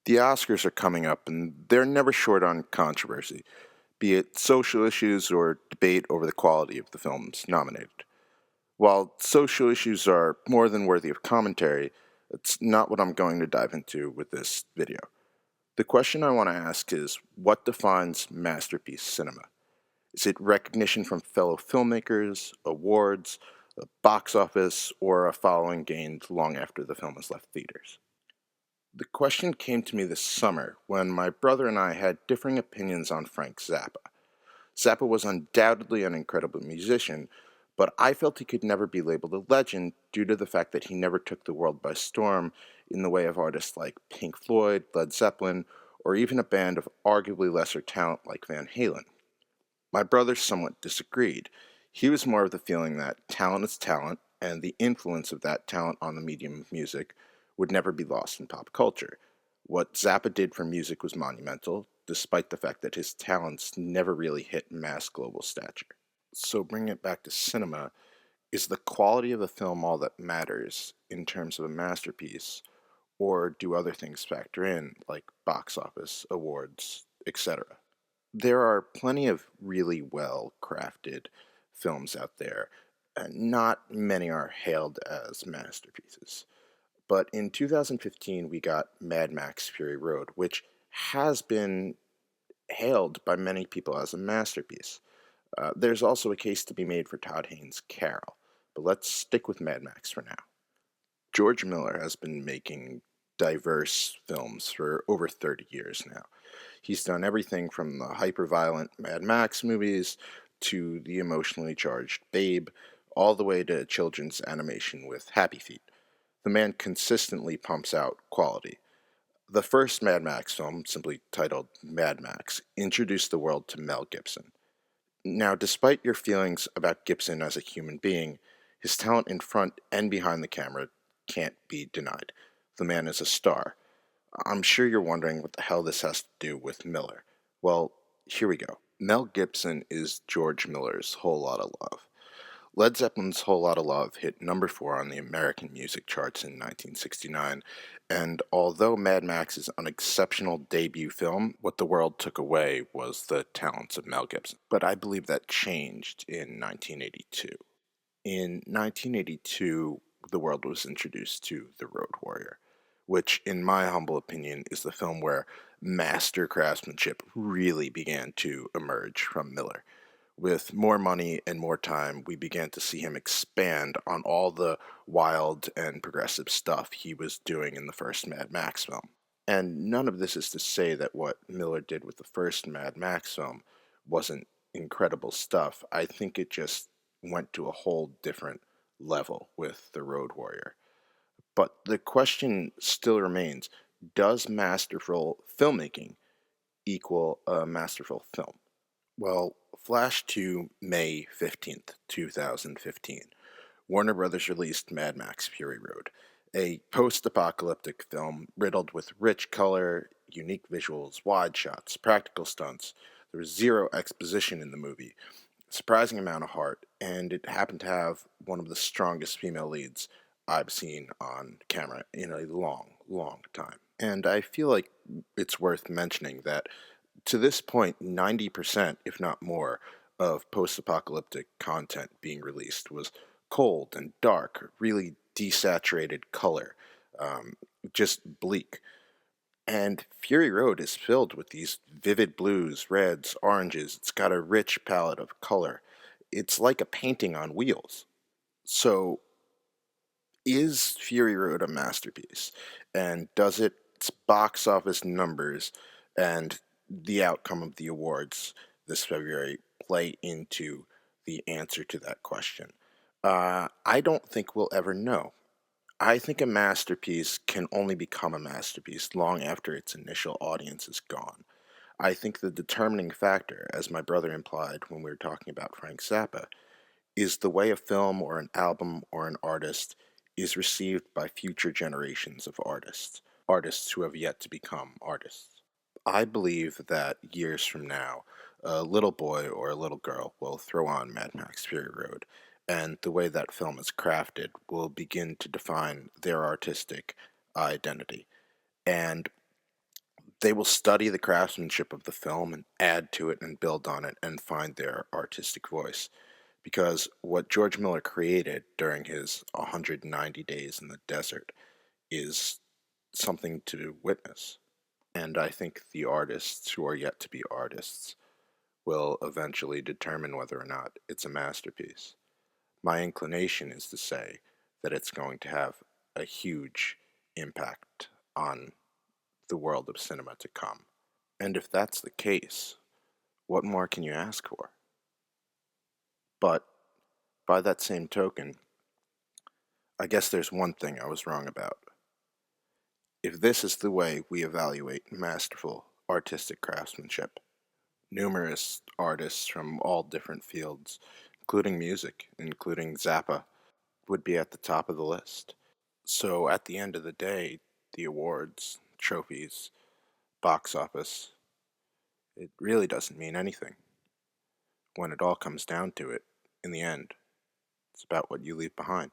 The Oscars are coming up, and they're never short on controversy, be it social issues or debate over the quality of the films nominated. While social issues are more than worthy of commentary, it's not what I'm going to dive into with this video. The question I want to ask is, what defines masterpiece cinema? Is it recognition from fellow filmmakers, awards, a box office, or a following gained long after the film has left theaters? The question came to me this summer when my brother and I had differing opinions on Frank Zappa. Zappa was undoubtedly an incredible musician, but I felt he could never be labeled a legend due to the fact that he never took the world by storm in the way of artists like Pink Floyd, Led Zeppelin, or even a band of arguably lesser talent like Van Halen. My brother somewhat disagreed. He was more of the feeling that talent is talent, and the influence of that talent on the medium of music would never be lost in pop culture. What Zappa did for music was monumental, despite the fact that his talents never really hit mass global stature. So, bringing it back to cinema, is the quality of a film all that matters in terms of a masterpiece, or do other things factor in, like box office, awards, etc.? There are plenty of really well crafted films out there, and not many are hailed as masterpieces. But in 2015, we got Mad Max Fury Road, which has been hailed by many people as a masterpiece. There's also a case to be made for Todd Haynes' Carol, but let's stick with Mad Max for now. George Miller has been making diverse films for over 30 years now. He's done everything from the hyper-violent Mad Max movies to the emotionally charged Babe, all the way to children's animation with Happy Feet. The man consistently pumps out quality. The first Mad Max film, simply titled Mad Max, introduced the world to Mel Gibson. Now, despite your feelings about Gibson as a human being, his talent in front and behind the camera can't be denied. The man is a star. I'm sure you're wondering what the hell this has to do with Miller. Well, here we go. Mel Gibson is George Miller's Whole Lotta Love. Led Zeppelin's Whole Lotta Love hit number 4 on the American music charts in 1969, and although Mad Max is an exceptional debut film, what the world took away was the talents of Mel Gibson. But I believe that changed in 1982. In 1982, the world was introduced to The Road Warrior, which, in my humble opinion, is the film where master craftsmanship really began to emerge from Miller. With more money and more time, we began to see him expand on all the wild and progressive stuff he was doing in the first Mad Max film. And none of this is to say that what Miller did with the first Mad Max film wasn't incredible stuff. I think it just went to a whole different level with The Road Warrior. But the question still remains, does masterful filmmaking equal a masterful film? Well, flash to May 15th, 2015. Warner Brothers released Mad Max Fury Road, a post-apocalyptic film riddled with rich color, unique visuals, wide shots, practical stunts. There was zero exposition in the movie, a surprising amount of heart, and it happened to have one of the strongest female leads I've seen on camera in a long, long time. And I feel like it's worth mentioning that to this point, 90%, if not more, of post apocalyptic content being released was cold and dark, really desaturated color, just bleak. And Fury Road is filled with these vivid blues, reds, oranges. It's got a rich palette of color. It's like a painting on wheels. So, is Fury Road a masterpiece? And does its box office numbers and the outcome of the awards this February play into the answer to that question? I don't think we'll ever know. I think a masterpiece can only become a masterpiece long after its initial audience is gone. I think the determining factor, as my brother implied when we were talking about Frank Zappa, is the way a film or an album or an artist is received by future generations of artists, artists who have yet to become artists. I believe that years from now, a little boy or a little girl will throw on Mad Max Fury Road, and the way that film is crafted will begin to define their artistic identity. And They will study the craftsmanship of the film and add to it and build on it and find their artistic voice. Because what George Miller created during his 190 days in the desert is something to witness. And I think the artists who are yet to be artists will eventually determine whether or not it's a masterpiece. My inclination is to say that it's going to have a huge impact on the world of cinema to come. And if that's the case, what more can you ask for? But by that same token, I guess there's one thing I was wrong about. If this is the way we evaluate masterful artistic craftsmanship, numerous artists from all different fields, including music, including Zappa, would be at the top of the list. So at the end of the day, the awards, trophies, box office, it really doesn't mean anything. When it all comes down to it, in the end, it's about what you leave behind.